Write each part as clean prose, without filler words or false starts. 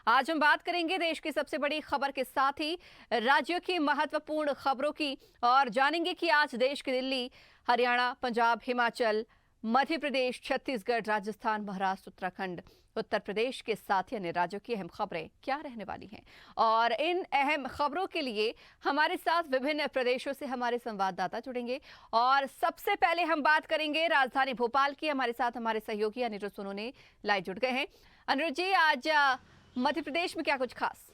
आज हम बात करेंगे देश की सबसे बड़ी खबर के साथ ही राज्यों की महत्वपूर्ण खबरों की और जानेंगे कि आज देश की दिल्ली, हरियाणा, पंजाब, हिमाचल, मध्य प्रदेश, छत्तीसगढ़, राजस्थान, महाराष्ट्र, उत्तराखंड, उत्तर प्रदेश के साथ ही अन्य राज्यों की अहम खबरें क्या रहने वाली हैं। और इन अहम खबरों के लिए हमारे साथ विभिन्न प्रदेशों से हमारे संवाददाता जुड़ेंगे। और सबसे पहले हम बात करेंगे राजधानी भोपाल की। हमारे साथ हमारे सहयोगी अनिरुद्ध सोनू लाइव जुड़ गए हैं। अनिरुद्ध जी, आज मध्य प्रदेश में क्या कुछ खास?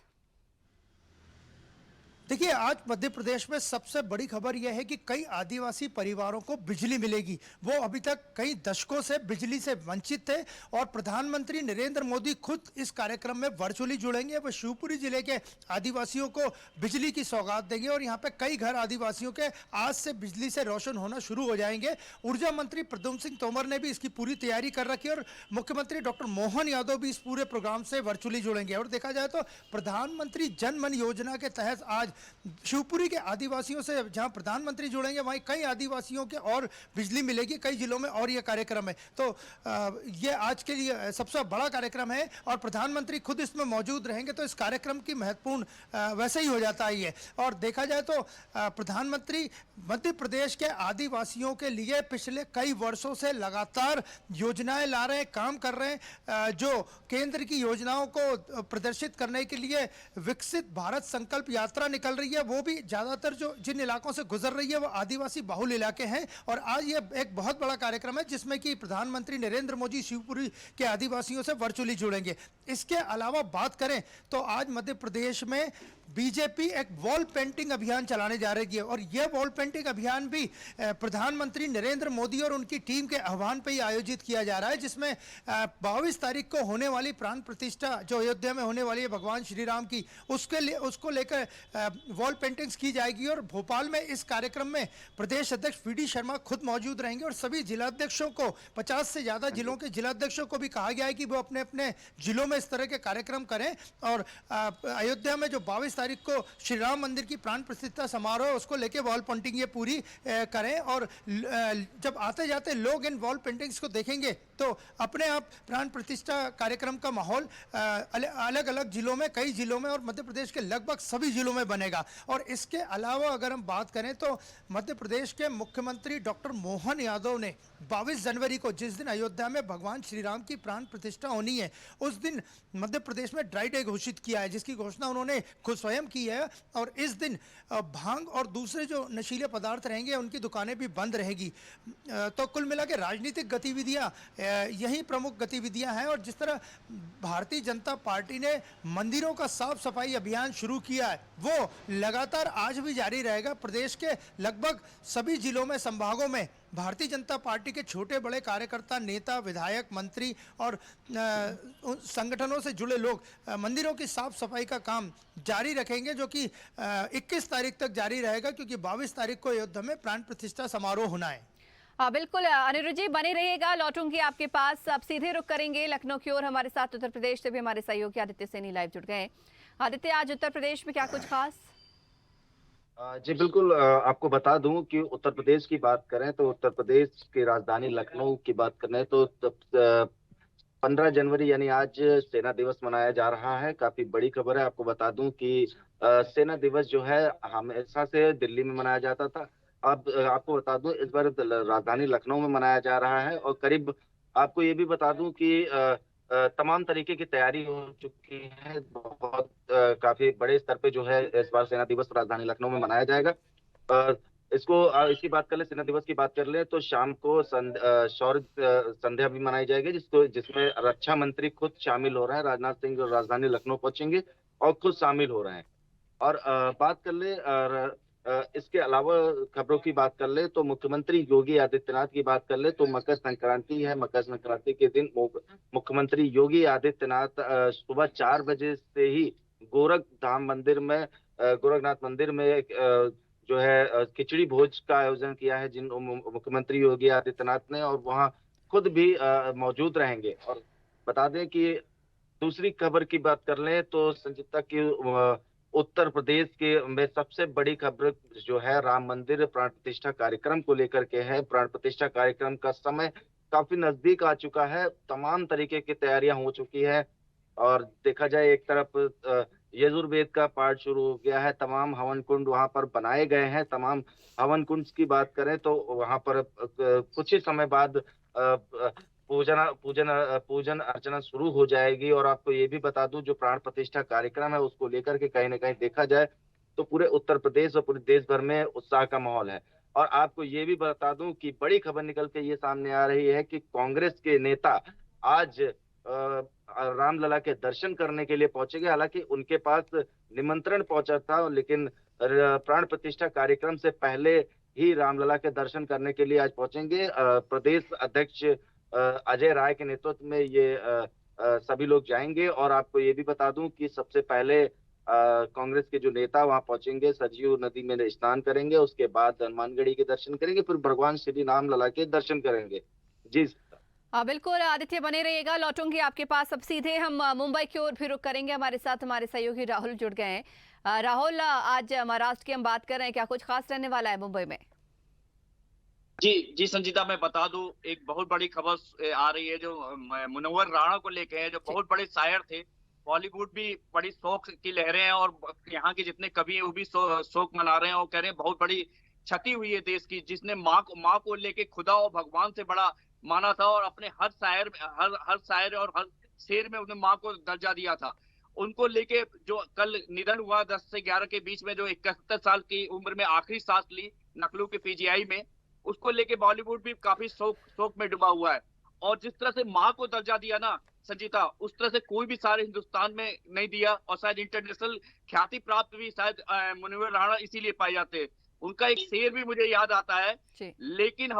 देखिए, आज मध्य प्रदेश में सबसे बड़ी खबर यह है कि कई आदिवासी परिवारों को बिजली मिलेगी। वो अभी तक कई दशकों से बिजली से वंचित थे और प्रधानमंत्री नरेंद्र मोदी खुद इस कार्यक्रम में वर्चुअली जुड़ेंगे। वो शिवपुरी जिले के आदिवासियों को बिजली की सौगात देंगे और यहाँ पे कई घर आदिवासियों के आज से बिजली से रोशन होना शुरू हो जाएंगे। ऊर्जा मंत्री प्रद्युम्न सिंह तोमर ने भी इसकी पूरी तैयारी कर रखी है और मुख्यमंत्री डॉक्टर मोहन यादव भी इस पूरे प्रोग्राम से वर्चुअली जुड़ेंगे। और देखा जाए तो प्रधानमंत्री जन मन योजना के तहत आज शिवपुरी के आदिवासियों से जहां प्रधानमंत्री जुड़ेंगे वहीं कई आदिवासियों के और बिजली मिलेगी कई जिलों में। और ये कार्यक्रम है तो ये आज के लिए सबसे बड़ा कार्यक्रम है और प्रधानमंत्री खुद इसमें मौजूद रहेंगे तो इस कार्यक्रम की महत्वपूर्ण वैसे ही हो जाता है ये। और देखा जाए तो प्रधानमंत्री मध्य प्रदेश के आदिवासियों के लिए पिछले कई वर्षों से लगातार योजनाएं ला रहे हैं, काम कर रहे हैं। जो केंद्र की योजनाओं को प्रदर्शित करने के लिए विकसित भारत संकल्प यात्रा निकल रही है, वो भी ज्यादातर जो जिन इलाकों से गुजर रही है वो आदिवासी बहुल इलाके हैं। और आज ये एक बहुत बड़ा कार्यक्रम है जिसमें कि प्रधानमंत्री नरेंद्र मोदी शिवपुरी के आदिवासियों से वर्चुअली जुड़ेंगे। इसके अलावा बात करें तो आज मध्य प्रदेश में बीजेपी एक वॉल पेंटिंग अभियान चलाने जा रही है और यह वॉल पेंटिंग अभियान भी प्रधानमंत्री नरेंद्र मोदी और उनकी टीम के आह्वान पर ही आयोजित किया जा रहा है, जिसमें 22 तारीख को होने वाली प्राण प्रतिष्ठा जो अयोध्या में होने वाली है भगवान श्री राम की, उसको लेकर वॉल पेंटिंग्स की जाएगी। और भोपाल में इस कार्यक्रम में प्रदेश अध्यक्ष वीडी शर्मा खुद मौजूद रहेंगे और सभी जिलाध्यक्षों को 50 से ज्यादा जिलों के जिलाध्यक्षों को भी कहा गया है कि वो अपने अपने जिलों में इस तरह के कार्यक्रम करें। और अयोध्या में जो 22 तारीख को श्री राम मंदिर की प्राण प्रतिष्ठा समारोह है उसको लेके वॉल पेंटिंग ये पूरी करें। और जब आते जाते लोग इन वॉल पेंटिंग्स को देखेंगे तो अपने आप प्राण प्रतिष्ठा कार्यक्रम का माहौल अलग अलग जिलों में, कई जिलों में और मध्य प्रदेश के लगभग सभी जिलों में बनेगा। और इसके अलावा अगर हम बात करें तो मध्य प्रदेश के मुख्यमंत्री डॉक्टर मोहन यादव ने 22 जनवरी को, जिस दिन अयोध्या में भगवान श्री राम की प्राण प्रतिष्ठा होनी है, उस दिन मध्य प्रदेश में ड्राई डे घोषित किया है, जिसकी घोषणा उन्होंने खुद स्वयं की है। और इस दिन भांग और दूसरे जो नशीले पदार्थ रहेंगे उनकी दुकानें भी बंद रहेगी। तो कुल मिला के राजनीतिक गतिविधियां यही प्रमुख गतिविधियां हैं। और जिस तरह भारतीय जनता पार्टी ने मंदिरों का साफ सफाई अभियान शुरू किया है वो लगातार आज भी जारी रहेगा। प्रदेश के लगभग सभी जिलों में, संभागों में भारतीय जनता पार्टी के छोटे बड़े कार्यकर्ता, नेता, विधायक, मंत्री और संगठनों से जुड़े लोग मंदिरों की साफ सफाई का काम जारी रखेंगे, जो कि 21 तारीख तक जारी रहेगा क्योंकि 22 तारीख को अयोध्या में प्राण प्रतिष्ठा समारोह होना है। बिल्कुल अनिरुद्ध जी, बने रहिएगा, लौटूंगी आपके पास। अब सीधे रुक करेंगे लखनऊ की ओर। हमारे साथ उत्तर प्रदेश से भी हमारे सहयोगी आदित्य सैनी लाइव जुड़ गए। आदित्य, आज उत्तर प्रदेश में क्या कुछ खास? जी बिल्कुल, आपको बता दूं कि उत्तर प्रदेश की बात करें तो उत्तर प्रदेश की राजधानी लखनऊ की बात करें तो 15 जनवरी यानी आज सेना दिवस मनाया जा रहा है। काफी बड़ी खबर है। आपको बता दूं कि सेना दिवस जो है हमेशा से दिल्ली में मनाया जाता था। अब आपको बता दूं इस बार राजधानी लखनऊ में मनाया जा रहा है। और करीब आपको ये भी बता दूं कि तमाम तरीके की तैयारी हो चुकी है। बहुत काफी बड़े स्तर पे जो है इस बार सेना दिवस राजधानी लखनऊ में मनाया जाएगा। इसकी बात कर ले, सेना दिवस की बात कर ले तो शाम को शौर्य संध्या भी मनाई जाएगी जिसमें रक्षा मंत्री खुद शामिल हो रहे हैं। राजनाथ सिंह जो राजधानी लखनऊ पहुंचेंगे और खुद शामिल हो रहे हैं। और बात कर ले इसके अलावा खबरों की बात कर ले तो मुख्यमंत्री योगी आदित्यनाथ की बात कर ले तो मकर संक्रांति है। मकर संक्रांति के दिन मुख्यमंत्री योगी आदित्यनाथ सुबह 4 बजे से ही गोरखनाथ मंदिर में जो है खिचड़ी भोज का आयोजन किया है जिन मुख्यमंत्री योगी आदित्यनाथ ने, और वहां खुद भी मौजूद रहेंगे। और बता दें कि दूसरी खबर की बात कर लें तो संजीता की उत्तर प्रदेश के में सबसे बड़ी खबर जो है राम मंदिर प्राण प्रतिष्ठा कार्यक्रम को लेकर के है। प्राण प्रतिष्ठा कार्यक्रम का समय काफी नजदीक आ चुका है। तमाम तरीके की तैयारियां हो चुकी है और देखा जाए एक तरफ यजुर्वेद का पाठ शुरू हो गया है, तमाम हवन कुंड वहां पर बनाए गए हैं। तमाम हवन कुंड की बात करें तो वहां पर कुछ ही समय बाद पूजन अर्चना शुरू हो जाएगी। और आपको ये भी बता दूं, जो प्राण प्रतिष्ठा कार्यक्रम है उसको लेकर के कहीं ना कहीं देखा जाए तो पूरे उत्तर प्रदेश और पूरे देश भर में उत्साह का माहौल है। और आपको ये भी बता दूं कि बड़ी खबर निकल के ये सामने आ रही है कि कांग्रेस के नेता आज रामलला के दर्शन करने के लिए पहुंचेंगे। हालांकि उनके पास निमंत्रण पहुंचा था, लेकिन प्राण प्रतिष्ठा कार्यक्रम से पहले ही रामलला के दर्शन करने के लिए आज पहुंचेंगे। प्रदेश अध्यक्ष अजय राय के नेतृत्व में ये सभी लोग जाएंगे। और आपको ये भी बता दूं कि सबसे पहले कांग्रेस के जो नेता वहां पहुंचेंगे, सरयू नदी में स्नान करेंगे, उसके बाद हनुमानगढ़ी के दर्शन करेंगे, फिर भगवान श्री रामलला के दर्शन करेंगे। जी बिल्कुल आदित्य, बने रहिएगा, लौटूंगी आपके पास। अब सीधे हम मुंबई की ओर भी रुक करेंगे। हमारे साथ हमारे सहयोगी राहुल जुड़ गए हैं। राहुल, आज महाराष्ट्र की हम बात कर रहे हैं, क्या कुछ खास रहने वाला है मुंबई में? जी जी संजीता, मैं बता दूं, एक बहुत बड़ी खबर आ रही है जो मुनव्वर राणा को लेके है, जो बहुत बड़े शायर थे। बॉलीवुड भी बड़ी शोक की लहरें हैं और यहाँ के जितने कवि हैं वो भी शोक मना रहे हैं और कह रहे हैं बहुत बड़ी क्षति हुई है देश की। जिसने माँ को लेके खुदा और भगवान से बड़ा माना था और अपने हर शायर और हर शेर में उसने माँ को दर्जा दिया था। उनको लेके जो कल निधन हुआ 10 से 11 के बीच में, जो 71 साल की उम्र में आखिरी सांस ली लखनऊ के पीजीआई में, उसको लेके बॉलीवुड भी काफी शोक में डूबा हुआ है। और जिस तरह से माँ को दर्जा दिया ना संजीता, उस तरह से कोई भी सारे हिंदुस्तान में नहीं दिया। और शायद इंटरनेशनल ख्याति प्राप्त भी शायद मुनव्वर राणा इसीलिए पाए जाते हैं। उनका एक शेर भी मुझे याद आता है, लेकिन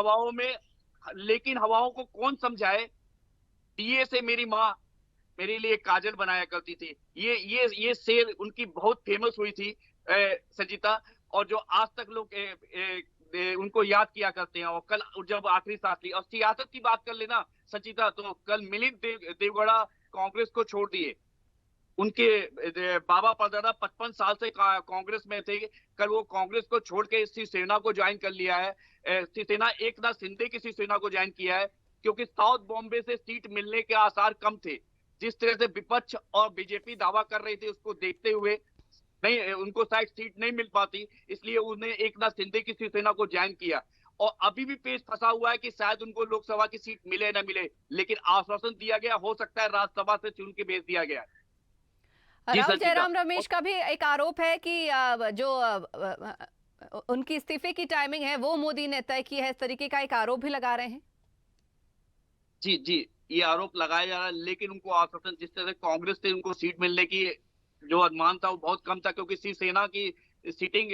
हवाओं को कौन समझाए, दिए से मेरी माँ मेरे लिए काजल बनाया करती थी। ये शेर उनकी बहुत फेमस हुई थी संजीता, और जो आज तक लोग उनको याद किया करते हैं। और कल जब आखिरी सांस ली, और सियासत की बात कर लेना संजीता, तो कल मिलिंद देवगौड़ा कांग्रेस को छोड़ दिए। उनके बाबा परदादा 55 साल से कांग्रेस में थे, कल वो कांग्रेस को छोड़ के शिवसेना को ज्वाइन कर लिया है। शिवसेना एकनाथ शिंदे की शिवसेना को ज्वाइन किया है, क्योंकि साउथ बॉम्बे से सीट मिलने के आसार कम थे। जिस तरह से विपक्ष और बीजेपी दावा कर रही थी, उसको देखते हुए नहीं, उनको शायद सीट नहीं मिल पाती, इसलिए उन्हें एकनाथ शिंदे की शिवसेना को ज्वाइन किया। और अभी भी पेच फंसा हुआ है कि शायद उनको लोकसभा की सीट मिले न मिले, लेकिन आश्वासन दिया गया, हो सकता है राज्यसभा से चुन के भेज दिया गया। राहुल, जयराम रमेश का भी एक आरोप है कि जो उनकी इस्तीफे की टाइमिंग है वो मोदी ने तय की है, इस तरीके का एक आरोप भी लगा रहे हैं। जी जी, ये आरोप लगाया जा रहा है, लेकिन उनको आश्वासन, जिस तरह से कांग्रेस से उनको सीट मिलने की जो अनुमान था वो बहुत कम था, क्योंकि शिवसेना की सिटिंग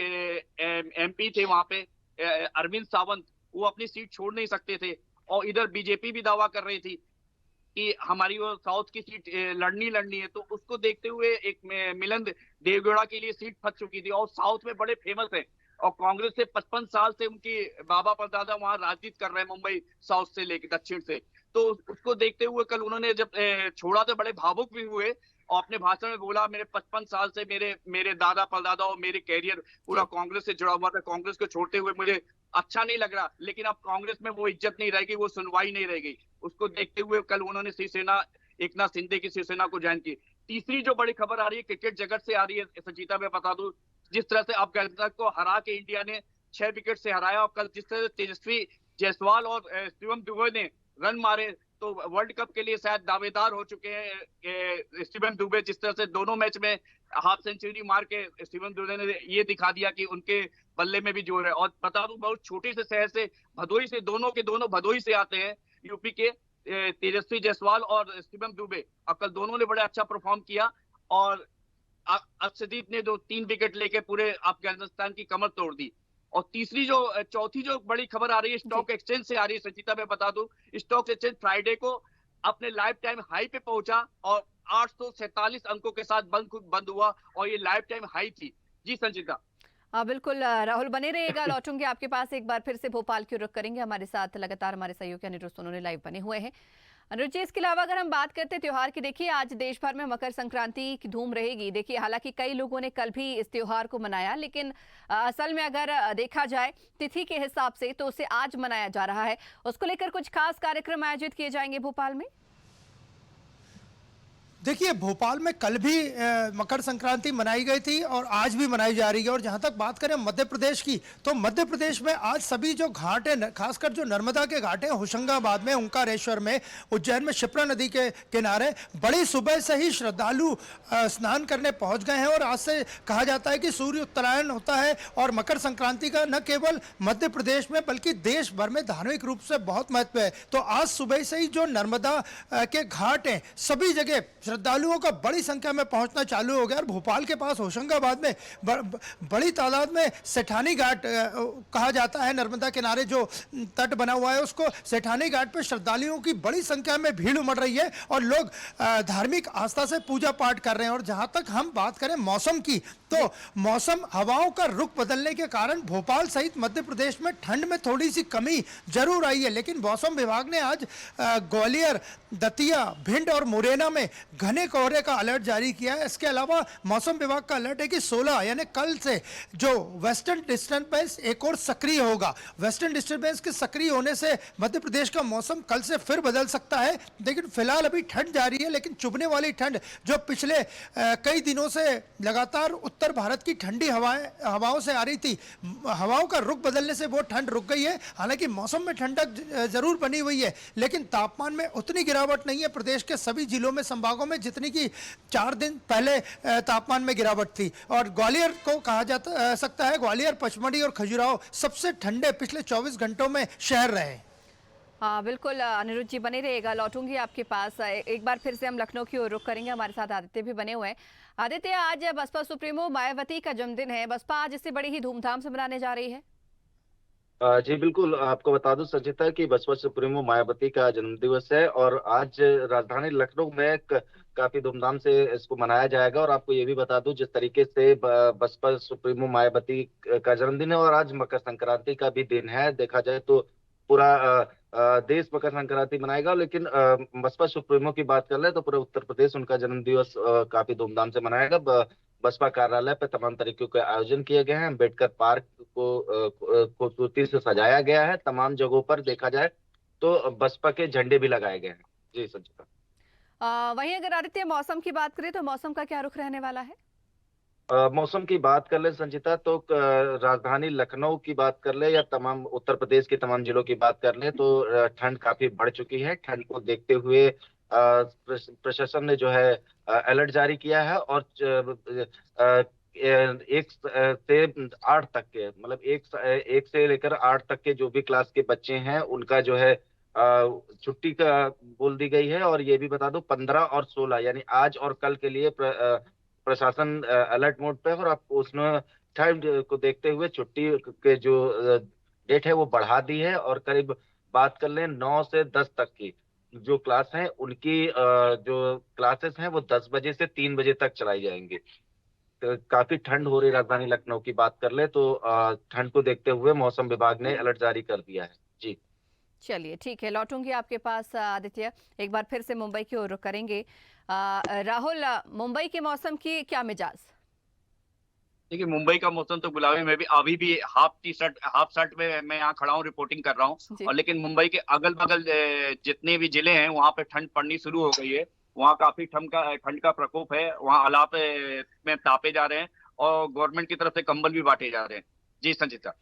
एमपी थे वहां पे अरविंद सावंत, वो अपनी सीट छोड़ नहीं सकते थे। और इधर बीजेपी भी दावा कर रही थी कि हमारी वो साउथ की सीट लड़नी है, तो उसको देखते हुए एक मिलिंद देवगौड़ा के लिए सीट फंस चुकी थी। और साउथ में बड़े फेमस है, और कांग्रेस से 55 साल से उनकी बाबा परदादा वहां राजनीति कर रहे हैं, मुंबई साउथ से लेकर दक्षिण से। तो उसको देखते हुए कल उन्होंने जब छोड़ा तो बड़े भावुक भी हुए और अपने भाषण में बोला, मेरे 55 साल से मेरे दादा परदादा और मेरे कैरियर पूरा कांग्रेस से जुड़ा हुआ था, कांग्रेस को छोड़ते हुए मुझे अच्छा नहीं लग रहा, लेकिन अब कांग्रेस में वो इज्जत नहीं रहेगी, वो सुनवाई नहीं रहेगी। उसको देखते हुए कल उन्होंने शिवसेना, एकनाथ शिंदे की शिवसेना को ज्वाइन की। तीसरी जो बड़ी खबर आ रही है क्रिकेट जगत से आ रही है संजीता, मैं बता दूं, जिस तरह से अफगानिस्तान को हरा के इंडिया ने 6 विकेट से हराया, और कल जिस तरह से तेजस्वी जायसवाल और शिवम दुबे ने रन मारे, तो वर्ल्ड कप के लिए शायद दावेदार हो चुके हैं शिवम दुबे। जिस तरह से दोनों मैच में हाफ सेंचुरी मार के शिवम दुबे ने ये दिखा दिया कि उनके बल्ले में भी जोर है। और बता दूं, बहुत छोटे से शहर से, भदोही से, दोनों भदोही से आते हैं यूपी के, तेजस्वी जायसवाल और शिवम दुबे। और कल दोनों ने बड़ा अच्छा परफॉर्म किया, और अर्शदीप ने जो 3 विकेट लेके पूरे अफगानिस्तान की कमर तोड़ दी। और चौथी जो बड़ी खबर आ रही है स्टॉक एक्सचेंज से आ रही है संजीता, मैं बता दूं, स्टॉक एक्सचेंज फ्राइडे को अपने लाइफ टाइम हाई पे पहुंचा और 847 अंकों के साथ बंद हुआ, और ये लाइफ टाइम हाई थी। जी संजीता। बिल्कुल राहुल, बने रहिएगा, लौटूंगे आपके पास एक बार फिर से। भोपाल की रुख करेंगे, हमारे साथ लगातार हमारे सहयोगी अनिरुद्ध सोनू लाइव बने हुए हैं। अनुज जी, इसके अलावा अगर हम बात करते हैं त्योहार की, देखिए आज देश भर में मकर संक्रांति की धूम रहेगी। देखिए हालांकि कई लोगों ने कल भी इस त्योहार को मनाया, लेकिन असल में अगर देखा जाए तिथि के हिसाब से तो उसे आज मनाया जा रहा है। उसको लेकर कुछ खास कार्यक्रम आयोजित किए जाएंगे भोपाल में। देखिए, भोपाल में कल भी मकर संक्रांति मनाई गई थी और आज भी मनाई जा रही है। और जहां तक बात करें मध्य प्रदेश की, तो मध्य प्रदेश में आज सभी जो घाट हैं, खासकर जो नर्मदा के घाट हैं, होशंगाबाद में, ओंकारेश्वर में, उज्जैन में शिप्रा नदी के किनारे बड़ी सुबह से ही श्रद्धालु स्नान करने पहुंच गए हैं। और आज से कहा जाता है कि सूर्य उत्तरायण होता है और मकर संक्रांति का न केवल मध्य प्रदेश में बल्कि देश भर में धार्मिक रूप से बहुत महत्व है। तो आज सुबह से ही जो नर्मदा के घाट हैं, सभी जगह श्रद्धालुओं का बड़ी संख्या में पहुंचना चालू हो गया। और भोपाल के पास होशंगाबाद में बड़ी तादाद में सेठानी घाट कहा जाता है, नर्मदा किनारे जो तट बना हुआ है उसको, सेठानी घाट पर श्रद्धालुओं की बड़ी संख्या में भीड़ उमड़ रही है और लोग धार्मिक आस्था से पूजा पाठ कर रहे हैं। और जहां तक हम बात करें मौसम की, तो मौसम, हवाओं का रुख बदलने के कारण भोपाल सहित मध्य प्रदेश में ठंड में थोड़ी सी कमी जरूर आई है। लेकिन मौसम विभाग ने आज ग्वालियर, दतिया, भिंड और मुरैना में घने कोहरे का अलर्ट जारी किया है। इसके अलावा मौसम विभाग का अलर्ट है कि 16 यानी कल से जो वेस्टर्न डिस्टर्बेंस एक और सक्रिय होगा। वेस्टर्न डिस्टर्बेंस के सक्रिय होने से मध्य प्रदेश का मौसम कल से फिर बदल सकता है। लेकिन फिलहाल अभी ठंड जारी है, लेकिन चुभने वाली ठंड जो पिछले कई दिनों से लगातार उत्तर भारत की ठंडी हवाओं से आ रही थी, हवाओं का रुख बदलने से वो ठंड रुक गई है। हालांकि मौसम में ठंडक जरूर बनी हुई है, लेकिन तापमान में उतनी गिरावट नहीं है प्रदेश के सभी जिलों में, संभागों में, जितनी की 4 दिन पहले तापमान में गिरावट थी। और ग्वालियर को कहा जा सकता है, ग्वालियर, पचमढ़ी और खजुराहो सबसे ठंडे पिछले 24 घंटों में शहर रहे। हाँ बिल्कुल, अनिरुद्ध जी बने रहिएगा, लौटूंगी आपके पास। एक बार फिर से हम लखनऊ की ओर रुख करेंगे, हमारे साथ आदित्य भी बने हुए हैं। आदित्य, आज बसपा सुप्रीमो मायावती का जन्मदिन है, बसपा आज इसे बड़ी ही धूमधाम से मनाने जा रही है। जी बिल्कुल, आपको बता दूं संचिता कि बसपा सुप्रीमो मायावती का जन्मदिवस है और आज राजधानी लखनऊ में काफी धूमधाम से इसको मनाया जाएगा। और आपको ये भी बता दूं, जिस तरीके से बसपा सुप्रीमो मायावती का जन्मदिन है और आज मकर संक्रांति का भी दिन है, देखा जाए तो पूरा देश मकर संक्रांति मनाएगा। लेकिन बसपा सुप्रीमो की बात कर ले तो पूरे उत्तर प्रदेश उनका जन्मदिवस काफी धूमधाम से मनाएगा। बसपा कार्यालय पे तमाम तरीकों के आयोजन किए गए हैं। अम्बेडकर पार्क को खूबसूरती से सजाया गया है। तमाम जगहों पर देखा जाए तो बसपा के झंडे भी लगाए गए हैं। जी संचिता। वहीं अगर आदित्य मौसम की बात करें तो मौसम का क्या रुख रहने वाला है? मौसम की बात कर ले संचिता तो राजधानी लखनऊ की बात कर ले या तमाम उत्तर प्रदेश के तमाम जिलों की बात कर ले तो ठंड काफी बढ़ चुकी है। ठंड को देखते हुए प्रशासन ने जो है अलर्ट जारी किया है और 1 से 8 तक के, मतलब 1 से लेकर 8 तक के जो भी क्लास के बच्चे हैं उनका जो है छुट्टी का बोल दी गई है। और ये भी बता दो 15 और 16 यानी आज और कल के लिए प्रशासन अलर्ट मोड पे है। और आपको उसमें ठंड को देखते हुए छुट्टी के जो डेट है वो बढ़ा दी है। और करीब बात कर लें 9 से 10 तक की जो क्लास हैं उनकी जो क्लासेस हैं वो 10 बजे से 3 बजे तक चलाई जाएंगी। तो काफी ठंड हो रही राजधानी लखनऊ की बात कर ले तो ठंड को देखते हुए मौसम विभाग ने अलर्ट जारी कर दिया है। जी चलिए ठीक है, लौटूंगी आपके पास आदित्य। एक बार फिर से मुंबई की ओर रुख करेंगे। राहुल, मुंबई के मौसम की क्या मिजाज? देखिए, मुंबई का मौसम तो गुलाबी में भी अभी भी हाफ शर्ट में मैं यहाँ खड़ा हूँ, रिपोर्टिंग कर रहा हूँ। और लेकिन मुंबई के अगल बगल जितने भी जिले हैं वहां पे ठंड पड़नी शुरू हो गई है। वहाँ काफी ठंड का प्रकोप है। वहाँ हालात में तापे जा रहे हैं और गवर्नमेंट की तरफ से कंबल भी बांटे जा रहे हैं। जी संचिता।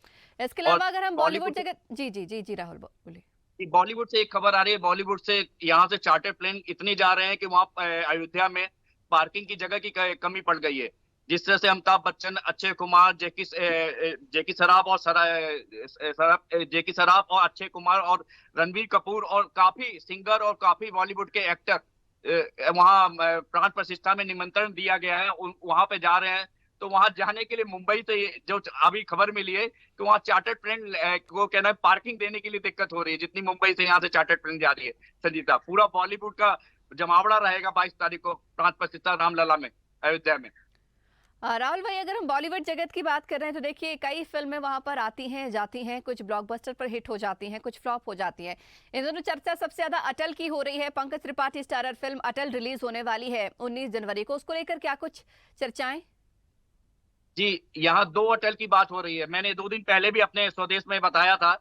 इसके अलावा अगर हम बॉलीवुड जगत, जी जी जी जी राहुल बोलिए। बॉलीवुड से एक खबर आ रही है। बॉलीवुड से यहाँ से चार्टर प्लेन इतने जा रहे हैं कि वहाँ अयोध्या में पार्किंग की जगह की कमी पड़ गई है, जिस तरह से अमिताभ बच्चन, अक्षय कुमार, जैकी सराफ और अक्षय कुमार और रणबीर कपूर और काफी सिंगर और काफी बॉलीवुड के एक्टर वहाँ प्राण प्रतिष्ठा में निमंत्रण दिया गया है, वहां पे जा रहे हैं। तो वहां जाने के लिए मुंबई से जो अभी खबर मिली है कि वहाँ चार्टर प्लेन को कहना है पार्किंग देने के लिए दिक्कत हो रही है, जितनी मुंबई से यहाँ से चार्टर प्लेन जा रही है। संजीता, पूरा बॉलीवुड का जमावड़ा रहेगा 22 तारीख को प्राण प्रतिष्ठा रामलला में, अयोध्या में। राहुल भाई, अगर हम बॉलीवुड जगत की बात कर रहे हैं तो देखिए कई फिल्में वहां पर आती हैं जाती हैं, कुछ ब्लॉकबस्टर पर हिट हो जाती हैं, कुछ फ्लॉप हो जाती हैं। इन दोनों चर्चा सबसे ज्यादा अटल की हो रही है। पंकज त्रिपाठी स्टारर फिल्म अटल रिलीज होने वाली है 19 जनवरी को, उसको लेकर क्या कुछ चर्चाएं? जी, यहाँ 2 अटल की बात हो रही है। मैंने 2 दिन पहले भी अपने स्वदेश में बताया था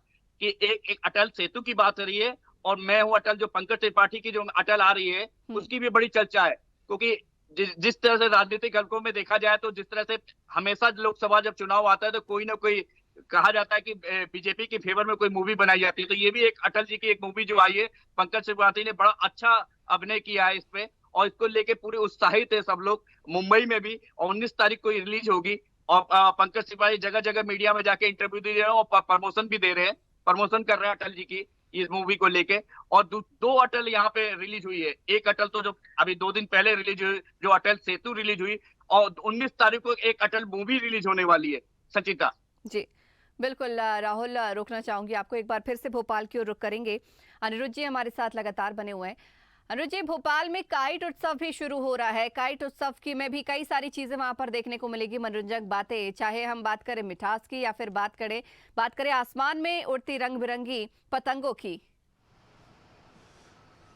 कि एक अटल सेतु की बात हो रही है और मैं हूँ अटल, जो पंकज त्रिपाठी की जो अटल आ रही है उसकी भी बड़ी चर्चा है। क्योंकि जिस तरह से राजनीतिक हलकों में देखा जाए तो जिस तरह से हमेशा लोकसभा जब चुनाव आता है तो कोई ना कोई कहा जाता है कि बीजेपी के फेवर में कोई मूवी बनाई जाती है, तो ये भी एक अटल जी की एक मूवी जो आई है, पंकज त्रिपाठी ने बड़ा अच्छा अभिनय किया है इसमें और इसको लेके पूरे उत्साहित है सब लोग। मुंबई में भी 19 तारीख को रिलीज होगी और पंकज त्रिपाठी जगह जगह मीडिया में जाके इंटरव्यू दे रहे हैं और प्रमोशन भी दे रहे हैं, प्रमोशन कर रहे हैं अटल जी की इस मूवी को लेके। और दो अटल यहाँ पे रिलीज हुई है, एक अटल तो जो अभी 2 दिन पहले रिलीज हुई जो अटल सेतु रिलीज हुई, और 19 तारीख को एक अटल मूवी रिलीज होने वाली है। संचिता जी बिल्कुल राहुल, रोकना चाहूंगी आपको, एक बार फिर से भोपाल की ओर रुख करेंगे। अनिरुद्ध जी हमारे साथ लगातार बने हुए हैं। अनुज जी, भोपाल में काइट उत्सव भी शुरू हो रहा है। काइट उत्सव की में भी कई सारी चीजें वहां पर देखने को मिलेगी, मनोरंजक बातें, चाहे हम बात करें मिठास की या फिर बात करें आसमान में उड़ती रंग बिरंगी पतंगों की।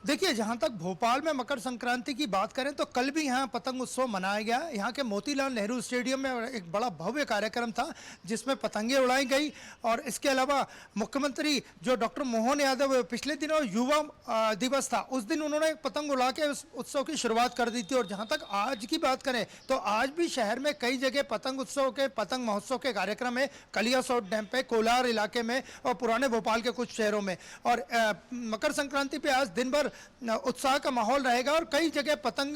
देखिए, जहां तक भोपाल में मकर संक्रांति की बात करें तो कल भी यहां पतंग उत्सव मनाया गया। यहां के मोतीलाल नेहरू स्टेडियम में एक बड़ा भव्य कार्यक्रम था जिसमें पतंगे उड़ाई गई। और इसके अलावा मुख्यमंत्री जो डॉक्टर मोहन यादव, पिछले दिनों युवा दिवस था, उस दिन उन्होंने पतंग उड़ा के उस उत्सव की शुरुआत कर दी थी। और जहां तक आज की बात करें तो आज भी शहर में कई जगह पतंग उत्सव के, पतंग महोत्सव के कार्यक्रम है, कलियासोत डैम पे, कोलार इलाके में और पुराने भोपाल के कुछ शहरों में। और मकर संक्रांति पे आज दिन भर उत्साह का माहौल रहेगा और कई जगह पतंग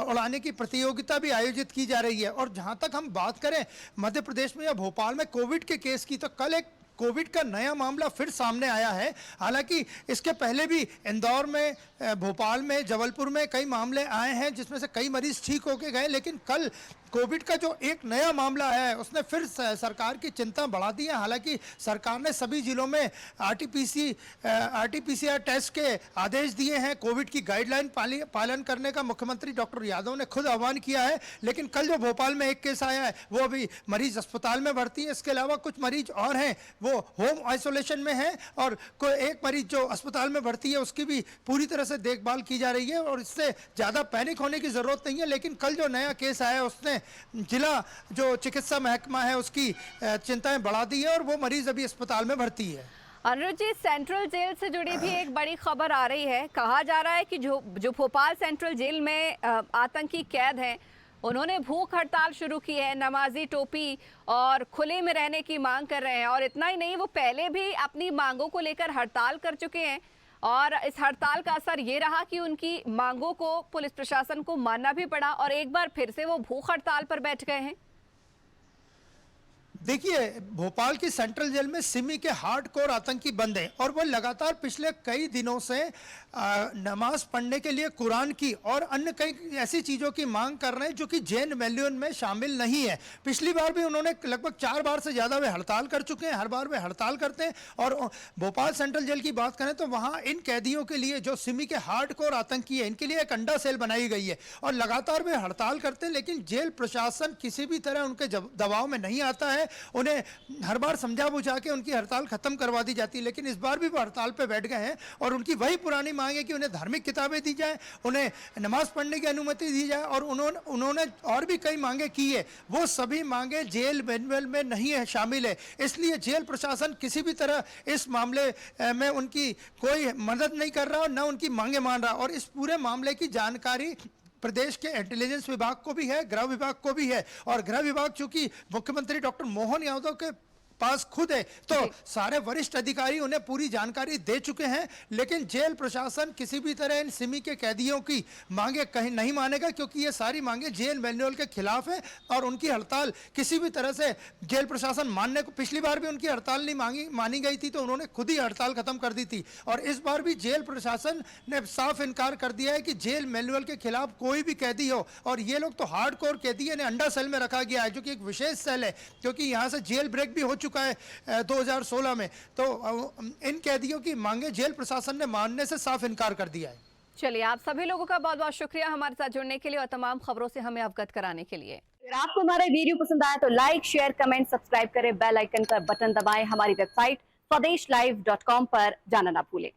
उड़ाने की प्रतियोगिता भी आयोजित की जा रही है। और जहां तक हम बात करें मध्य प्रदेश में या भोपाल में कोविड के केस की, तो कल एक कोविड का नया मामला फिर सामने आया है। हालांकि इसके पहले भी इंदौर में, भोपाल में, जबलपुर में कई मामले आए हैं जिसमें से कई मरीज ठीक होके गए, लेकिन कल कोविड का जो एक नया मामला है उसने फिर सरकार की चिंता बढ़ा दी है। हालांकि सरकार ने सभी जिलों में आरटीपीसीआर टेस्ट के आदेश दिए हैं। कोविड की गाइडलाइन पालन करने का मुख्यमंत्री डॉक्टर यादव ने खुद आह्वान किया है। लेकिन कल जो भोपाल में एक केस आया है वो अभी मरीज अस्पताल में भर्ती है। इसके अलावा कुछ मरीज और हैं वो होम आइसोलेशन में हैं और कोई एक मरीज जो अस्पताल में भर्ती है उसकी भी पूरी तरह से देखभाल की जा रही है। और इससे ज़्यादा पैनिक होने की ज़रूरत नहीं है। लेकिन कल जो नया केस आया उसने जिला जो चिकित्सा महकमा है उसकी चिंताएं बढ़ा दी है और वो मरीज अभी अस्पताल में भर्ती है। अनुज जी, सेंट्रल जेल से जुड़ी भी एक बड़ी खबर आ रही है। कहा जा रहा है कि जो भोपाल सेंट्रल जेल में आतंकी कैद हैं, उन्होंने भूख हड़ताल शुरू की है, नमाजी टोपी और खुले में रहने की मांग कर रहे हैं। और इतना ही नहीं, वो पहले भी अपनी मांगों को लेकर हड़ताल कर चुके हैं और इस हड़ताल का असर ये रहा कि उनकी मांगों को पुलिस प्रशासन को मानना भी पड़ा और एक बार फिर से वो भूख हड़ताल पर बैठ गए हैं। देखिए, भोपाल की सेंट्रल जेल में सिमी के हार्डकोर आतंकी बंद हैं और वो लगातार पिछले कई दिनों से नमाज पढ़ने के लिए कुरान की और अन्य कई ऐसी चीज़ों की मांग कर रहे हैं जो कि जैन मैन्युअल में शामिल नहीं है। पिछली बार भी उन्होंने लगभग 4 बार से ज़्यादा वे हड़ताल कर चुके हैं, हर बार वे हड़ताल करते हैं। और भोपाल सेंट्रल जेल की बात करें तो वहाँ इन कैदियों के लिए जो सिमी के हार्डकोर आतंकी है, इनके लिए एक अंडा सेल बनाई गई है और लगातार वे हड़ताल करते हैं। लेकिन जेल प्रशासन किसी भी तरह उनके दबाव में नहीं आता है। उन्हें हर बार समझा बुझा के उनकी हड़ताल खत्म करवा दी जाती है। लेकिन इस बार भी वो हड़ताल पे बैठ गए हैं और उनकी वही पुरानी मांग है कि उन्हें धार्मिक किताबें दी जाए, उन्हें नमाज पढ़ने की अनुमति दी जाए और उन्होंने और भी कई मांगे की है। वो सभी मांगे जेल मैनुअल में नहीं है, शामिल है। इसलिए जेल प्रशासन किसी भी तरह इस मामले में उनकी कोई मदद नहीं कर रहा और न उनकी मांगे मान रहा। और इस पूरे मामले की जानकारी प्रदेश के इंटेलिजेंस विभाग को भी है, गृह विभाग को भी है। और गृह विभाग चूंकि मुख्यमंत्री डॉक्टर मोहन यादव के पास खुद है तो सारे वरिष्ठ अधिकारी उन्हें पूरी जानकारी दे चुके हैं। लेकिन जेल प्रशासन किसी भी तरह इन सिमी के कैदियों की मांगे कहीं नहीं मानेगा, क्योंकि ये सारी मांगे जेल मैनुअल के खिलाफ है और उनकी हड़ताल किसी भी तरह से जेल प्रशासन मानने को, पिछली बार भी उनकी हड़ताल नहीं मानी गई थी तो उन्होंने खुद ही हड़ताल खत्म कर दी थी। और इस बार भी जेल प्रशासन ने साफ इनकार कर दिया है कि जेल मैनुअल के खिलाफ कोई भी कैदी हो। और ये लोग तो हार्डकोर कैदी है, अंडा सेल में रखा गया है जो कि एक विशेष सेल है, क्योंकि यहाँ से जेल ब्रेक भी हो चुका है 2016 में। तो इन कैदियों की मांगे जेल प्रशासन ने मानने से साफ इनकार कर दिया है। चलिए, आप सभी लोगों का बहुत बहुत शुक्रिया हमारे साथ जुड़ने के लिए और तमाम खबरों से हमें अवगत कराने के लिए। अगर आपको हमारा वीडियो पसंद आया तो लाइक, शेयर, कमेंट, सब्सक्राइब करें, बेल आइकन का बटन दबाएं, हमारी वेबसाइट swadeshlive.com पर जाना ना भूलें।